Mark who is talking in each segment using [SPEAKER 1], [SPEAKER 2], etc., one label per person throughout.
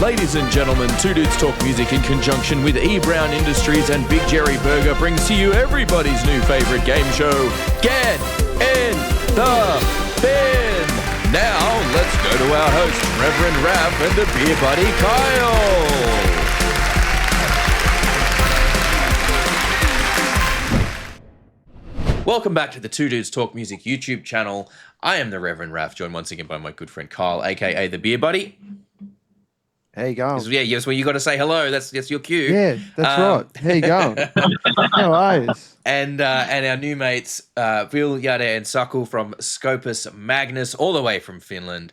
[SPEAKER 1] Ladies and gentlemen, Two Dudes Talk Music in conjunction with E. Brown Industries and Big Jerry Burger brings to you everybody's new favourite game show, Get in the Bin. Now, let's go to our host, Reverend Raph and the beer buddy, Kyle. Welcome back to the Two Dudes Talk Music YouTube channel. I am the Reverend Raph, joined once again by my good friend Kyle, aka the beer buddy.
[SPEAKER 2] How you going?
[SPEAKER 1] Yeah, yes, well, you got to say hello. That's your cue.
[SPEAKER 2] Yeah, that's right. How you going? How are you?
[SPEAKER 1] And our new mates, Bill, Yada, and Sakul from Scopus Magnus, all the way from Finland.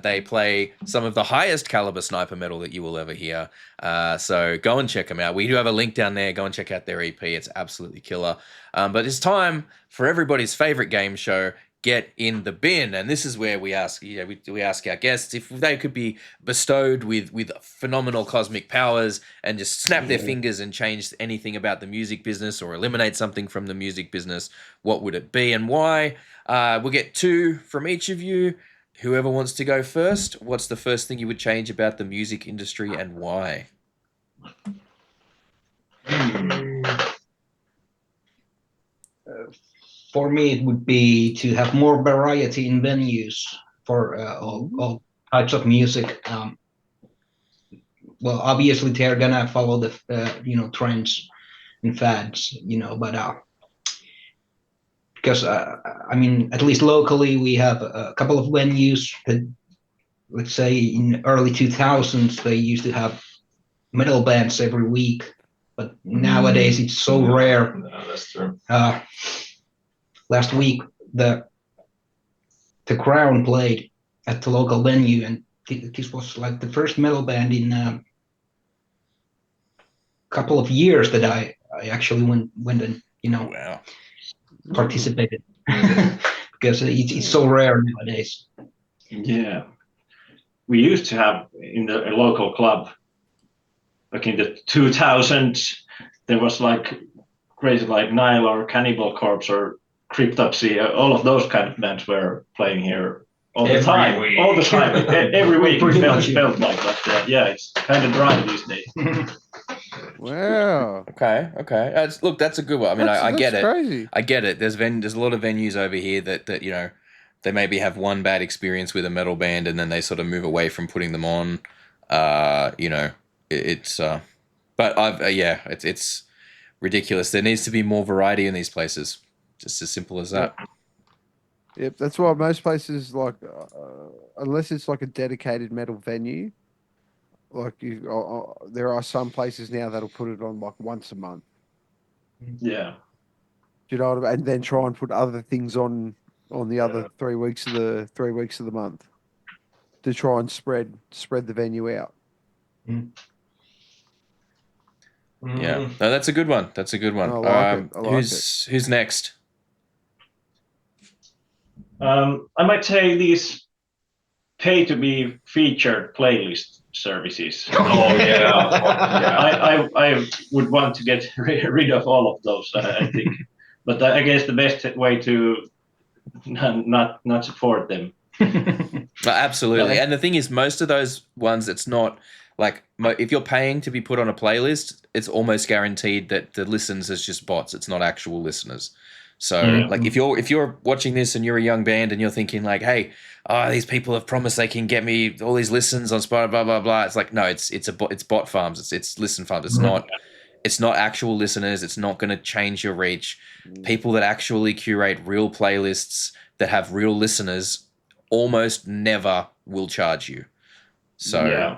[SPEAKER 1] They play some of the highest caliber sniper metal that you will ever hear. So go and check them out. We do have a link down there. Go and check out their EP. It's absolutely killer. But it's time for everybody's favorite game show, Get in the Bin. And this is where we ask, we ask our guests if they could be bestowed with phenomenal cosmic powers and just snap their fingers and change anything about the music business or eliminate something from the music business, what would it be and why? We'll get two from each of you. Whoever wants to go first, what's the first thing you would change about the music industry and why?
[SPEAKER 3] For me, it would be to have more variety in venues for all types of music. Well, obviously they're gonna follow the trends and fads, but because I mean, at least locally, we have a couple of venues that, let's say, in early 2000s, they used to have metal bands every week, but nowadays it's so rare.
[SPEAKER 4] No, that's true.
[SPEAKER 3] Last week, the Crown played at the local venue, and this was like the first metal band in a couple of years that I actually went and
[SPEAKER 1] Wow.
[SPEAKER 3] participated because it's so rare nowadays.
[SPEAKER 4] Yeah, we used to have in the local club, like in the 2000s, there was like crazy like Nile or Cannibal Corpse or Cryptopsy, all of those kind of bands were playing here all the time. Every week it felt like that. Yeah, it's kind of dry these days.
[SPEAKER 2] Wow.
[SPEAKER 1] Okay. Look, that's a good one. I mean, I get it.
[SPEAKER 2] Crazy.
[SPEAKER 1] I get it. There's a lot of venues over here that they maybe have one bad experience with a metal band and then they sort of move away from putting them on. It's ridiculous. There needs to be more variety in these places. Just as simple as that.
[SPEAKER 2] Yep, that's why most places, like, unless it's like a dedicated metal venue, like there are some places now that'll put it on like once a month.
[SPEAKER 4] Yeah.
[SPEAKER 2] Do you know what I mean? And then try and put other things on the other 3 weeks of the month to try and spread the venue out.
[SPEAKER 1] Yeah, no, that's a good one. I like it. Who's next?
[SPEAKER 4] I might say these pay to be featured playlist services.
[SPEAKER 5] Oh yeah.
[SPEAKER 4] I would want to get rid of all of those. I think, but I guess the best way to not support them.
[SPEAKER 1] Absolutely, and the thing is, most of those ones, it's not like if you're paying to be put on a playlist, it's almost guaranteed that the listens is just bots. It's not actual listeners. So, like, if you're watching this and you're a young band and you're thinking like, hey, these people have promised they can get me all these listens on Spotify, blah blah blah. It's like, no, it's bot farms. It's listen farms. It's not actual listeners. It's not going to change your reach. People that actually curate real playlists that have real listeners almost never will charge you. So. Yeah.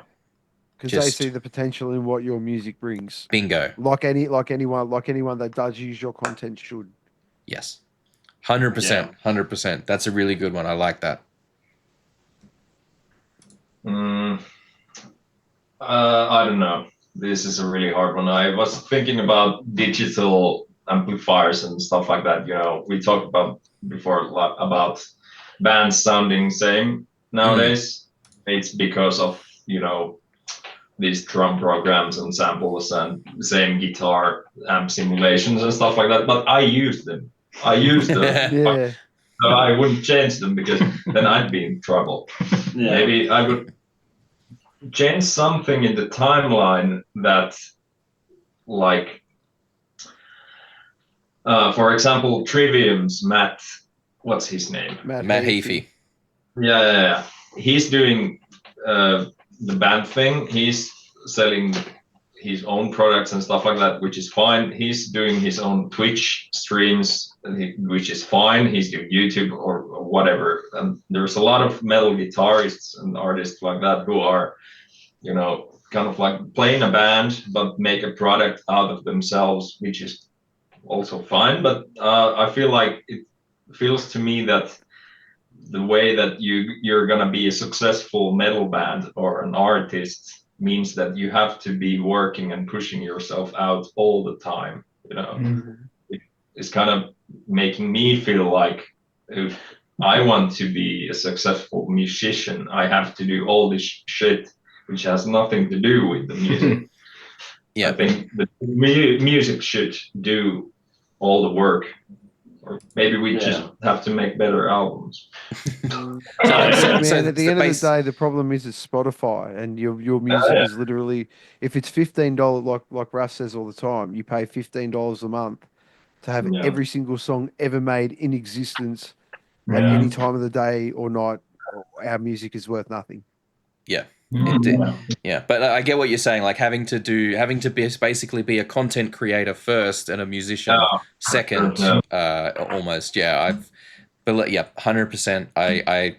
[SPEAKER 2] Because they see the potential in what your music brings.
[SPEAKER 1] Bingo.
[SPEAKER 2] Like anyone that does use your content should.
[SPEAKER 1] Yes. 100%. 100%. That's a really good one. I like that.
[SPEAKER 5] I don't know. This is a really hard one. I was thinking about digital amplifiers and stuff like that. We talked about before about bands sounding same nowadays. It's because of, these drum programs and samples and the same guitar amp simulations and stuff like that. But I use them.
[SPEAKER 2] Yeah.
[SPEAKER 5] So I wouldn't change them because then I'd be in trouble. Maybe I would change something in the timeline that, like, for example, Trivium's Matt, what's his name?
[SPEAKER 1] Matt
[SPEAKER 2] Heafy.
[SPEAKER 1] Heafy.
[SPEAKER 5] Yeah. He's doing the band thing. He's selling his own products and stuff like that, which is fine. He's doing his own Twitch streams, which is fine. He's doing YouTube or whatever. And there's a lot of metal guitarists and artists like that who are, you know, kind of like playing a band but make a product out of themselves, which is also fine. But I feel like it feels to me that the way that you're gonna be a successful metal band or an artist means that you have to be working and pushing yourself out all the time. You know, it's kind of making me feel like if I want to be a successful musician, I have to do all this shit which has nothing to do with the music.
[SPEAKER 1] Yeah.
[SPEAKER 5] I think the music should do all the work. Or maybe we just have to make better albums.
[SPEAKER 2] Man, at the end of the day, the problem is it's Spotify, and your music is literally, if it's $15, like Russ says all the time, you pay $15 a month to have every single song ever made in existence at any time of the day or night. Our music is worth nothing.
[SPEAKER 1] Yeah. But I get what you're saying. Like having to basically be a content creator first and a musician second, almost. Yeah, but 100%. I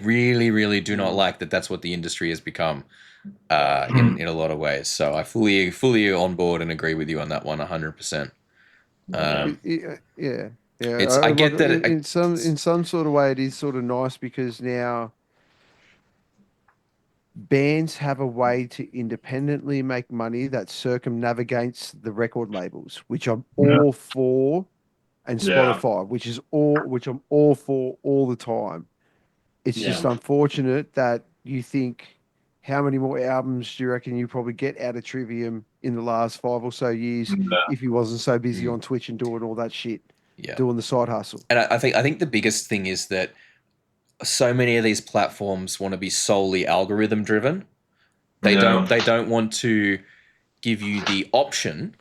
[SPEAKER 1] really, really do not like that. That's what the industry has become, in a lot of ways. So I fully on board and agree with you on that one, 100%.
[SPEAKER 2] Yeah.
[SPEAKER 1] I get that
[SPEAKER 2] in some sort of way it is sort of nice because now bands have a way to independently make money that circumnavigates the record labels, which I'm all for, and Spotify, which I'm all for all the time. It's just unfortunate that you think, how many more albums do you reckon you probably get out of Trivium in the last 5 or so years if he wasn't so busy on Twitch and doing all that shit, doing the side hustle?
[SPEAKER 1] And I think the biggest thing is that so many of these platforms want to be solely algorithm driven. They don't want to give you the option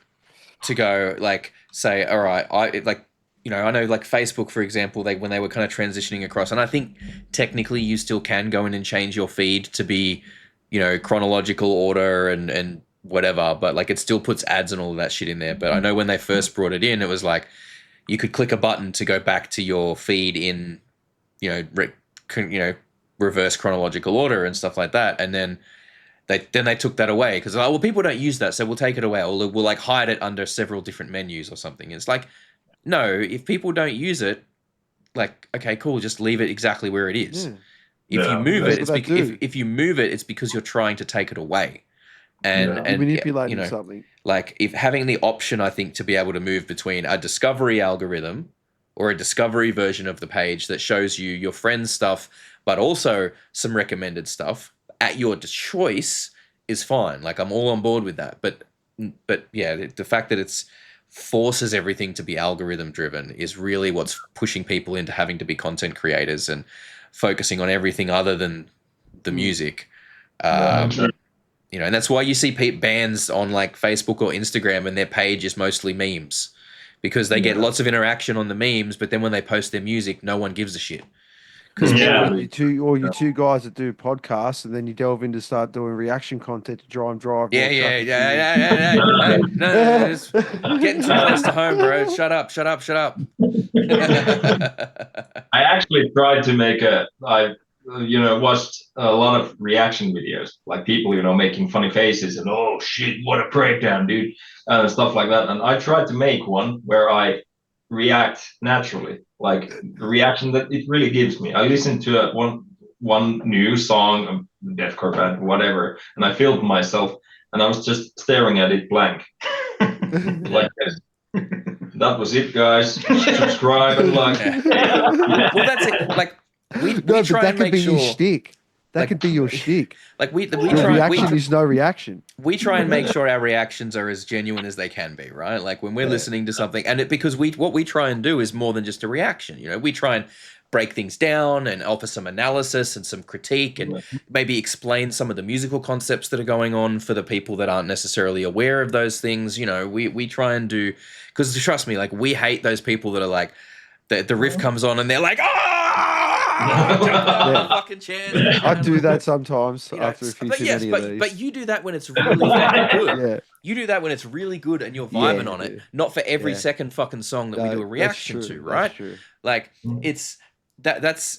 [SPEAKER 1] to go like say, all right, I know like Facebook, for example, when they were kind of transitioning across, and I think technically you still can go in and change your feed to be, chronological order and whatever, but like it still puts ads and all of that shit in there. But I know when they first brought it in, it was like you could click a button to go back to your feed in, reverse chronological order and stuff like that, and then they took that away because people don't use that, so we'll take it away, or we'll like hide it under several different menus or something. It's like, no, if people don't use it, like, okay, cool, just leave it exactly where it is. If you move it, if you move it, it's because you're trying to take it away, and
[SPEAKER 2] you're manipulating something.
[SPEAKER 1] Like if having the option, I think, to be able to move between a discovery algorithm or a discovery version of the page that shows you your friends' stuff, but also some recommended stuff at your choice is fine. Like I'm all on board with that. But yeah, the fact that it's forces everything to be algorithm driven is really what's pushing people into having to be content creators and focusing on everything other than the music. And that's why you see bands on like Facebook or Instagram and their page is mostly memes, because they get lots of interaction on the memes, but then when they post their music, no one gives a shit.
[SPEAKER 2] You two guys that do podcasts, and then you delve in to start doing reaction content to try and drive.
[SPEAKER 1] No, it's getting too close to home, bro. Shut up.
[SPEAKER 5] I actually tried to make watched a lot of reaction videos, like people, making funny faces and, oh shit, what a breakdown, dude, and stuff like that. And I tried to make one where I react naturally, like the reaction that it really gives me. I listened to one new song of deathcore band, whatever, and I filmed myself, and I was just staring at it blank, like this. That was it, guys. Subscribe and like.
[SPEAKER 1] Well, that's it. Like we try and make sure.
[SPEAKER 2] Your shtick. That could be your shtick.
[SPEAKER 1] Like we
[SPEAKER 2] reaction is no reaction.
[SPEAKER 1] We try and make sure our reactions are as genuine as they can be, right? Like when we're listening to something, and because what we try and do is more than just a reaction. We try and break things down and offer some analysis and some critique and maybe explain some of the musical concepts that are going on for the people that aren't necessarily aware of those things. You know, we try and do, because trust me, like we hate those people that are like, the riff comes on and they're like, jumping off the fucking chairs.
[SPEAKER 2] I do that sometimes
[SPEAKER 1] You know,
[SPEAKER 2] after a few too many of these.
[SPEAKER 1] but you do that when it's really fucking good.
[SPEAKER 2] Yeah.
[SPEAKER 1] You do that when it's really good and you're
[SPEAKER 2] Yeah,
[SPEAKER 1] vibing on
[SPEAKER 2] you
[SPEAKER 1] it,
[SPEAKER 2] do.
[SPEAKER 1] not for every
[SPEAKER 2] Yeah.
[SPEAKER 1] second fucking song that we
[SPEAKER 2] No,
[SPEAKER 1] do a
[SPEAKER 2] that's
[SPEAKER 1] reaction
[SPEAKER 2] true,
[SPEAKER 1] to,
[SPEAKER 2] that's
[SPEAKER 1] right?
[SPEAKER 2] true.
[SPEAKER 1] Like it's that's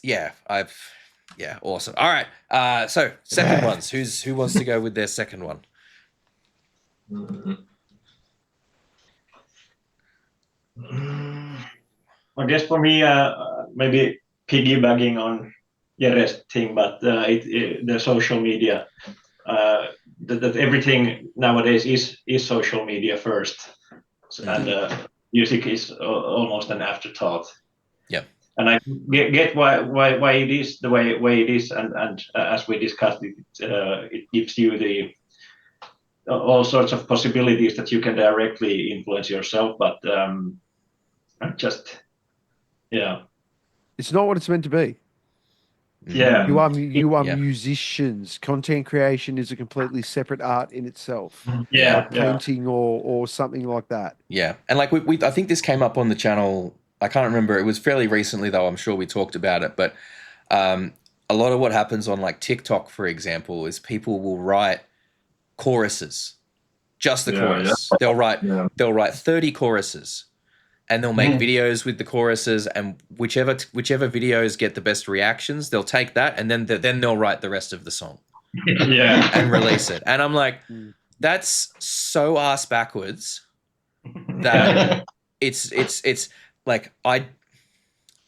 [SPEAKER 1] awesome. All right. So second ones. Who wants to go with their second one?
[SPEAKER 4] I guess for me, maybe piggybacking on Jere's thing, but the social media, that everything nowadays is social media first, and music is almost an afterthought.
[SPEAKER 1] Yeah.
[SPEAKER 4] And I get why it is the way it is, and as we discussed, it gives you the all sorts of possibilities that you can directly influence yourself, but just
[SPEAKER 2] It's not what it's meant to be.
[SPEAKER 4] yeah.
[SPEAKER 2] You are
[SPEAKER 1] Yeah.
[SPEAKER 2] musicians. Content creation is a completely separate art in itself.
[SPEAKER 4] Yeah,
[SPEAKER 2] Like painting or something like that.
[SPEAKER 1] Yeah. And like we I think this came up on the channel. I can't remember. It was fairly recently though. I'm sure we talked about it, but a lot of what happens on like TikTok, for example, is people will write choruses, just the chorus.
[SPEAKER 5] Yeah.
[SPEAKER 1] They'll write 30 choruses, and they'll make videos with the choruses, and whichever videos get the best reactions, they'll take that, and then they'll write the rest of the song
[SPEAKER 4] Yeah.
[SPEAKER 1] and release it. And I'm like, that's so ass backwards that it's like I'm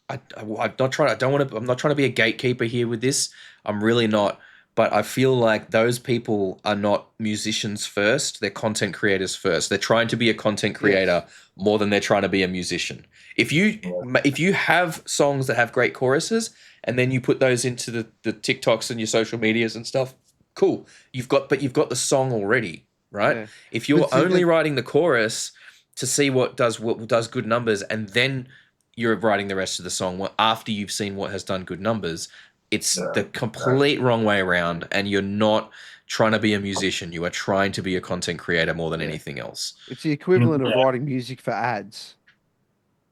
[SPEAKER 1] not trying to be a gatekeeper here with this. I'm really not. But I feel like those people are not musicians first. They're content creators first. They're trying to be a content creator more than they're trying to be a musician. If you have songs that have great choruses and then you put those into the TikToks and your social medias and stuff, cool. You've got the song already, right?
[SPEAKER 2] Yeah.
[SPEAKER 1] If you're
[SPEAKER 2] But see,
[SPEAKER 1] only writing the chorus to see what does good numbers, and then you're writing the rest of the song after you've seen what has done good numbers, it's the complete wrong way around, and you're not trying to be a musician. You are trying to be a content creator more than anything else.
[SPEAKER 2] It's the equivalent of writing music for ads.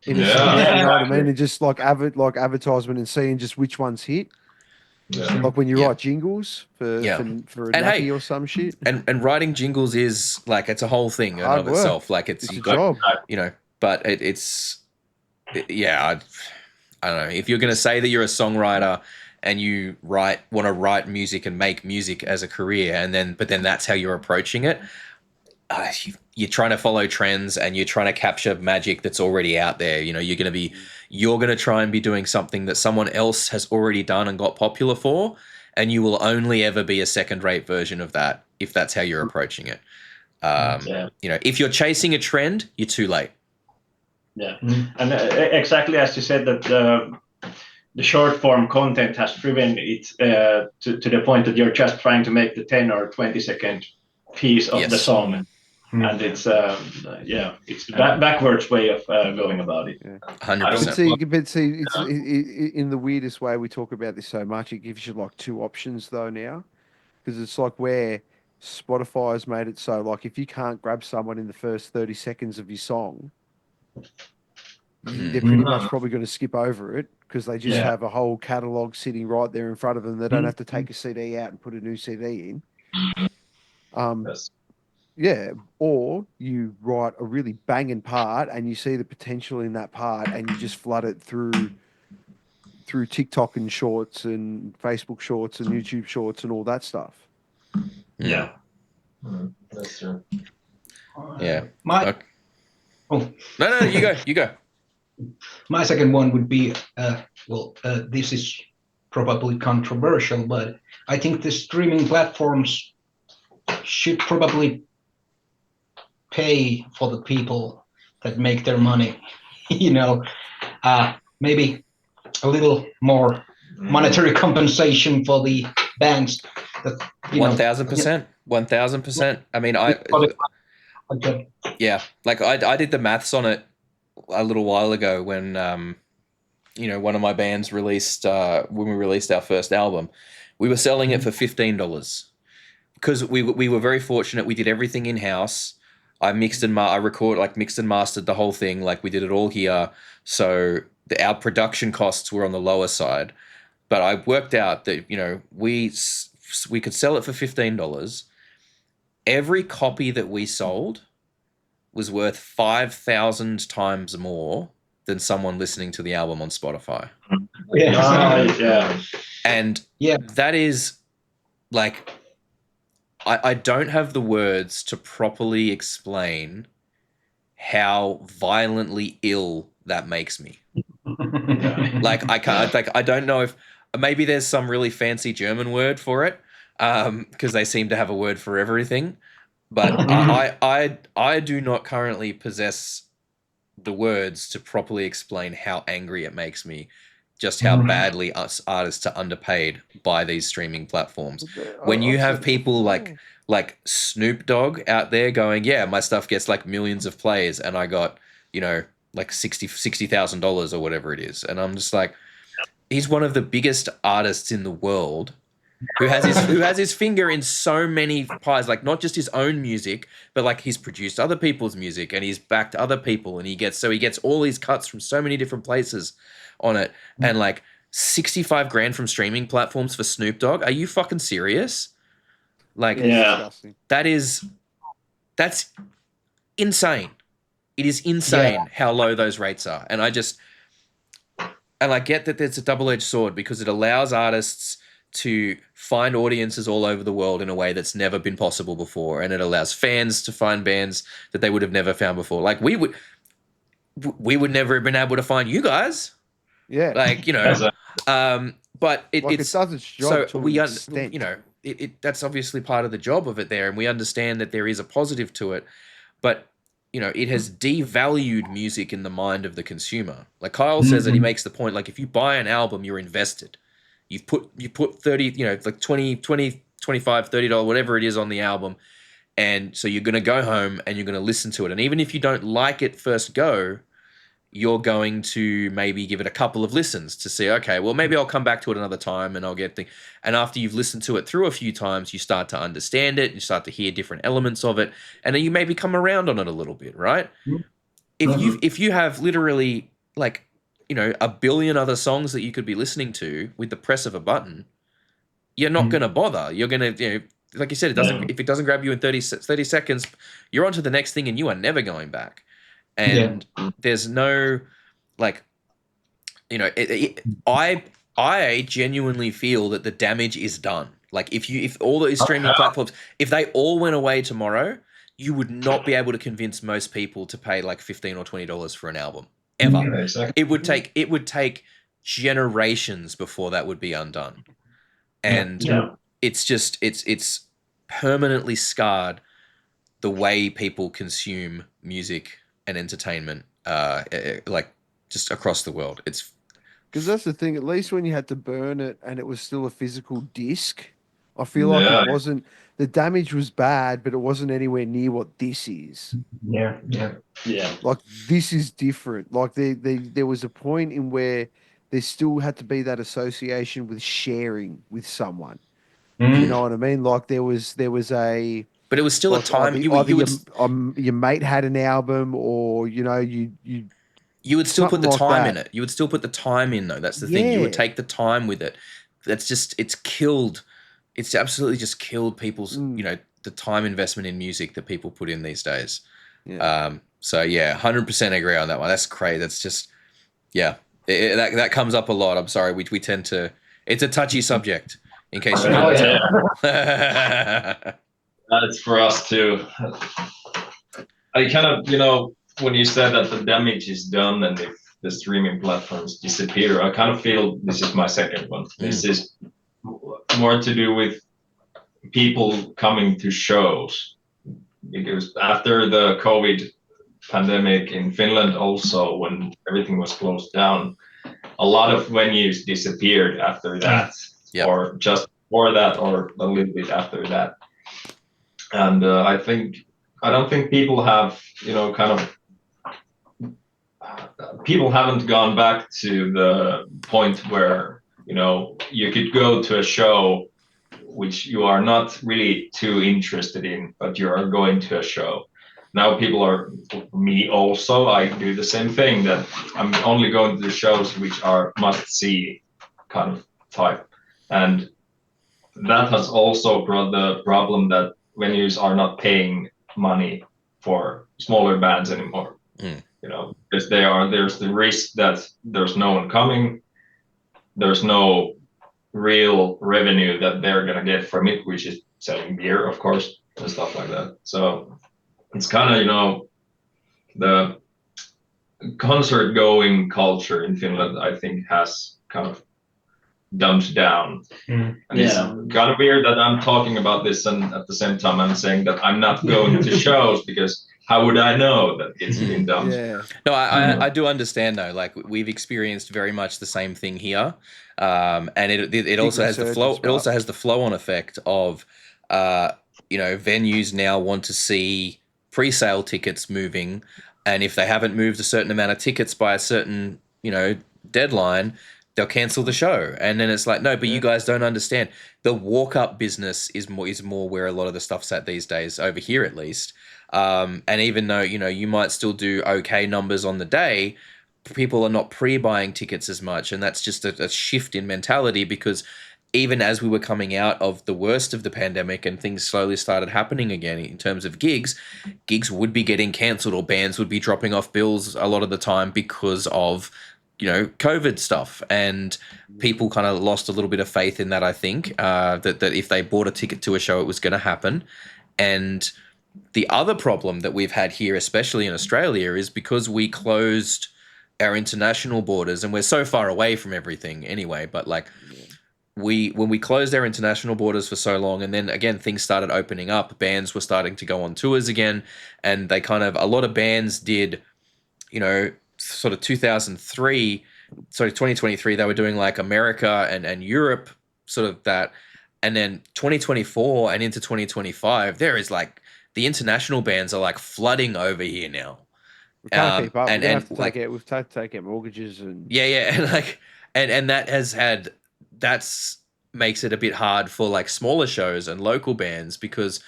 [SPEAKER 2] In a
[SPEAKER 5] Yeah.
[SPEAKER 2] sense, you know what I
[SPEAKER 5] Exactly.
[SPEAKER 2] mean? And just like advertisement and seeing just which ones hit.
[SPEAKER 5] Yeah.
[SPEAKER 2] Like when you
[SPEAKER 1] Yeah.
[SPEAKER 2] write jingles for a
[SPEAKER 1] And
[SPEAKER 2] nappy
[SPEAKER 1] hey,
[SPEAKER 2] or some shit.
[SPEAKER 1] And writing jingles is like, it's a whole thing in and
[SPEAKER 2] Hard
[SPEAKER 1] of
[SPEAKER 2] work.
[SPEAKER 1] itself. Like
[SPEAKER 2] It's a
[SPEAKER 1] you've got,
[SPEAKER 2] job.
[SPEAKER 1] you know, but I don't know. If you're going to say that you're a songwriter and you want to write music and make music as a career, but then that's how you're approaching it, you're trying to follow trends and you're trying to capture magic that's already out there. You know, you're going to try and be doing something that someone else has already done and got popular for, and you will only ever be a second-rate version of that if that's how you're approaching it. You know, if you're chasing a trend, you're too late.
[SPEAKER 4] Yeah, and exactly as you said, that the short form content has driven it to the point that you're just trying to make the 10 or 20-second piece of the song, and it's it's backwards way of going about it.
[SPEAKER 1] 100%.
[SPEAKER 2] But see, it's in the weirdest way we talk about this so much. It gives you like two options though now, because it's like where Spotify has made it so like if you can't grab someone in the first 30 seconds of your song, they're pretty much probably going to skip over it because they just have a whole catalog sitting right there in front of them. They don't have to take a CD out and put a new CD in. Yeah, or you write a really banging part and you see the potential in that part and you just flood it through TikTok and shorts and Facebook shorts and YouTube shorts and all that stuff.
[SPEAKER 4] Yeah.
[SPEAKER 5] That's true.
[SPEAKER 1] Yeah.
[SPEAKER 3] My
[SPEAKER 1] No, you go.
[SPEAKER 3] My second one would be this is probably controversial, but I think the streaming platforms should probably pay for the people that make their money. You know, maybe a little more monetary compensation for the bands.
[SPEAKER 1] 1,000%. 1,000%. I mean,
[SPEAKER 3] Okay.
[SPEAKER 1] yeah, like I did the maths on it a little while ago when one of my bands released when we released our first album, we were selling it for $15 because we were very fortunate. We did everything in house. I mixed and mastered the whole thing. Like we did it all here. So our production costs were on the lower side, but I worked out that we could sell it for $15. Every copy that we sold was worth 5,000 times more than someone listening to the album on Spotify.
[SPEAKER 4] Yeah.
[SPEAKER 1] And that is like, I don't have the words to properly explain how violently ill that makes me. Like I can't, like I don't know if maybe there's some really fancy German word for it, because they seem to have a word for everything. But I do not currently possess the words to properly explain how angry it makes me, just how badly us artists are underpaid by these streaming platforms. When you have people like Snoop Dogg out there going, yeah, my stuff gets like millions of plays, and I got like $60,000 or whatever it is, and I'm just like, he's one of the biggest artists in the world. Who has his finger in so many pies, like not just his own music, but like he's produced other people's music and he's backed other people, and he gets all these cuts from so many different places on it, and like 65 grand from streaming platforms for Snoop Dogg. Are you fucking serious? Like,
[SPEAKER 2] Disgusting.
[SPEAKER 1] that's insane. It is insane how low those rates are, and I get that it's a double-edged sword because it allows artists to find audiences all over the world in a way that's never been possible before, and it allows fans to find bands that they would have never found before. Like we would never have been able to find you guys.
[SPEAKER 2] Yeah.
[SPEAKER 1] Like but it
[SPEAKER 2] does its job to an extent.
[SPEAKER 1] That's obviously part of the job of it there, and we understand that there is a positive to it, but it has devalued music in the mind of the consumer. Like Kyle says that he makes the point, like if you buy an album, you're invested. You put 30, like 20, 25, $30, whatever it is on the album. And so you're going to go home and you're going to listen to it. And even if you don't like it first go, you're going to maybe give it a couple of listens to see, okay, well, maybe I'll come back to it another time and I'll get the, and after you've listened to it through a few times, you start to understand it, you start to hear different elements of it, and then you maybe come around on it a little bit, right? If you have literally like, a billion other songs that you could be listening to with the press of a button, you're not going to bother. You're going to, like you said, if it doesn't grab you in 30 seconds, you're on to the next thing and you are never going back. And there's no, like, I genuinely feel that the damage is done. Like if all these streaming platforms, if they all went away tomorrow, you would not be able to convince most people to pay like $15 or $20 for an album. Ever.
[SPEAKER 5] Yeah, exactly.
[SPEAKER 1] It would take generations before that would be undone. And it's just it's permanently scarred the way people consume music and entertainment, like just across the world. It's
[SPEAKER 2] because that's the thing. At least when you had to burn it and it was still a physical disc, I feel like it wasn't. The damage was bad, but it wasn't anywhere near what this is.
[SPEAKER 3] Yeah.
[SPEAKER 2] Like this is different. Like there was a point in where there still had to be that association with sharing with someone. You know what I mean? Like there was a.
[SPEAKER 1] But it was still
[SPEAKER 2] like
[SPEAKER 1] a time
[SPEAKER 2] your mate had an album, or you
[SPEAKER 1] would still put the
[SPEAKER 2] like
[SPEAKER 1] time
[SPEAKER 2] that.
[SPEAKER 1] in it. You would still put the time in, though. That's the thing. You would take the time with it. That's just it's absolutely just killed people's the time investment in music that people put in these days. So yeah, 100% agree on that one. That's crazy. That's just that comes up a lot. I'm sorry, we tend to. It's a touchy subject. In case you know.
[SPEAKER 5] That's for us too. I kind of, when you said that the damage is done and if the streaming platforms disappear, I kind of feel this is my second one. This is more to do with people coming to shows, because after the COVID pandemic in Finland, also when everything was closed down, a lot of venues disappeared after that, or just before that, or a little bit after that. And I don't think people have, kind of people haven't gone back to the point where, you know, you could go to a show which you are not really too interested in, but you are going to a show. Now people are, me also, I do the same thing, that I'm only going to the shows which are must-see kind of type. And that has also brought the problem that venues are not paying money for smaller bands anymore. You know, because there's the risk that there's no one coming, there's no real revenue that they're gonna get from it, which is selling beer, of course, and stuff like that. So it's kind of, you know, the concert going culture in Finland, I think, has kind of dumbed down. And it's kind of weird that I'm talking about this, and at the same time I'm saying that I'm not going to shows, because how would I know that it's been dumped?
[SPEAKER 2] Yeah.
[SPEAKER 1] No, I do understand though. Like we've experienced very much the same thing here, and it also has the flow. It also has the flow-on effect of, you know, venues now want to see pre-sale tickets moving, and if they haven't moved a certain amount of tickets by a certain, you know, deadline, they'll cancel the show. And then it's like, no, but you guys don't understand. The walk-up business is more where a lot of the stuff's at these days, over here at least. And even though, you know, you might still do okay numbers on the day, people are not pre-buying tickets as much. And that's just a shift in mentality, because even as we were coming out of the worst of the pandemic and things slowly started happening again in terms of gigs would be getting cancelled, or bands would be dropping off bills a lot of the time because of, you know, COVID stuff. And people kind of lost a little bit of faith in that, I think, that if they bought a ticket to a show, it was going to happen. And the other problem that we've had here, especially in Australia, is because we closed our international borders, and we're so far away from everything anyway, but like when we closed our international borders for so long, and then again things started opening up, bands were starting to go on tours again, and they kind of, a lot of bands did, you know, sort of 2023, they were doing like America and Europe, sort of that. And then 2024 and into 2025, there is like, the international bands are like flooding over here now.
[SPEAKER 2] We can't keep up.
[SPEAKER 1] And
[SPEAKER 2] We've
[SPEAKER 1] like,
[SPEAKER 2] we've had to take out mortgages and
[SPEAKER 1] yeah, and like, and that makes it a bit hard for like smaller shows and local bands, because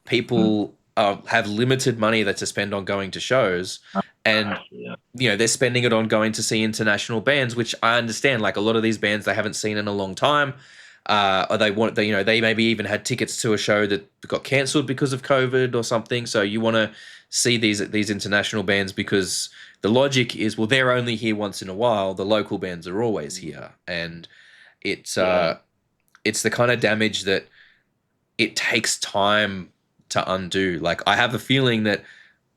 [SPEAKER 1] people have limited money that to spend on going to shows, and you know, they're spending it on going to see international bands, which I understand. Like a lot of these bands they haven't seen in a long time. Or they maybe even had tickets to a show that got cancelled because of COVID or something. So you want to see these international bands, because the logic is, well, they're only here once in a while. The local bands are always here, and it's the kind of damage that it takes time to undo. Like I have a feeling that,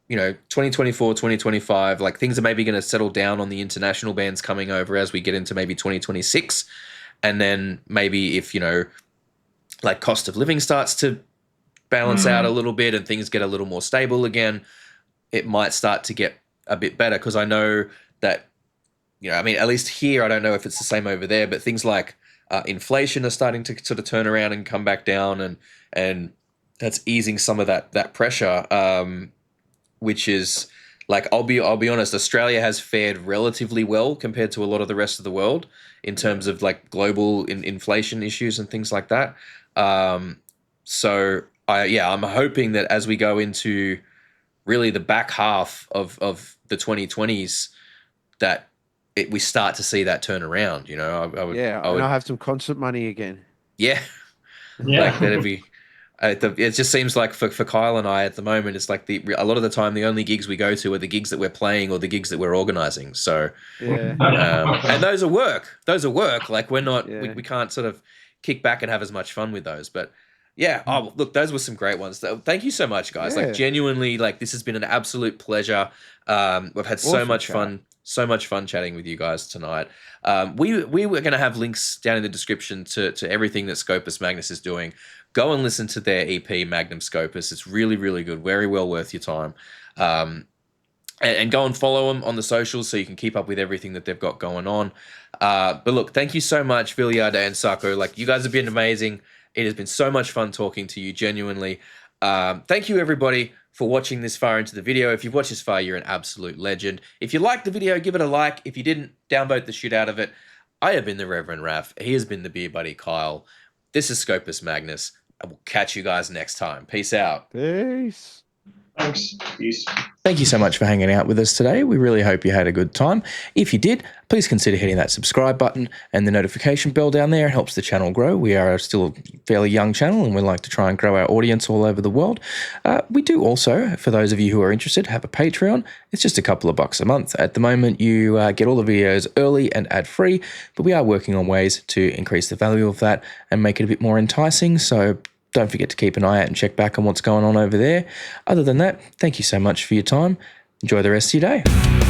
[SPEAKER 1] you know, 2024, 2025, like things are maybe going to settle down on the international bands coming over as we get into maybe 2026. And then maybe if, you know, like cost of living starts to balance out a little bit and things get a little more stable again, it might start to get a bit better. Because I know that, you know, I mean, at least here, I don't know if it's the same over there, but things like inflation are starting to sort of turn around and come back down, and that's easing some of that pressure, which is like, I'll be honest, Australia has fared relatively well compared to a lot of the rest of the world in terms of like global inflation issues and things like that. So I'm hoping that as we go into really the back half of the 2020s, that we start to see that turn around. You know, I would
[SPEAKER 2] have some concert money again.
[SPEAKER 1] Yeah. Like that'd be. It just seems like for Kyle and I at the moment, it's like a lot of the time the only gigs we go to are the gigs that we're playing or the gigs that we're organizing. So and those are work. Like we're not, we can't sort of kick back and have as much fun with those. But yeah, look, those were some great ones. Thank you so much, guys. Like genuinely, like this has been an absolute pleasure. We've had so much fun chatting with you guys tonight. We were going to have links down in the description to everything that Scopus Magnus is doing. Go and listen to their EP, Magnum Scopus. It's really, really good. Very well worth your time. And go and follow them on the socials so you can keep up with everything that they've got going on. But look, thank you so much, Viljada and Sako. Like, you guys have been amazing. It has been so much fun talking to you, genuinely. Thank you, everybody, for watching this far into the video. If you've watched this far, you're an absolute legend. If you liked the video, give it a like. If you didn't, downvote the shit out of it. I have been the Reverend Raph. He has been the beer buddy Kyle. This is Scopus Magnus. I will catch you guys next time. Peace out.
[SPEAKER 2] Peace.
[SPEAKER 4] Thanks. Peace.
[SPEAKER 1] Thank you so much for hanging out with us today. We really hope you had a good time. If you did, please consider hitting that subscribe button and the notification bell down there. It helps the channel grow. We are still a fairly young channel and we like to try and grow our audience all over the world. We do also, for those of you who are interested, have a Patreon. It's just a couple of bucks a month. At the moment, you get all the videos early and ad-free, but we are working on ways to increase the value of that and make it a bit more enticing. So don't forget to keep an eye out and check back on what's going on over there. Other than that, thank you so much for your time. Enjoy the rest of your day.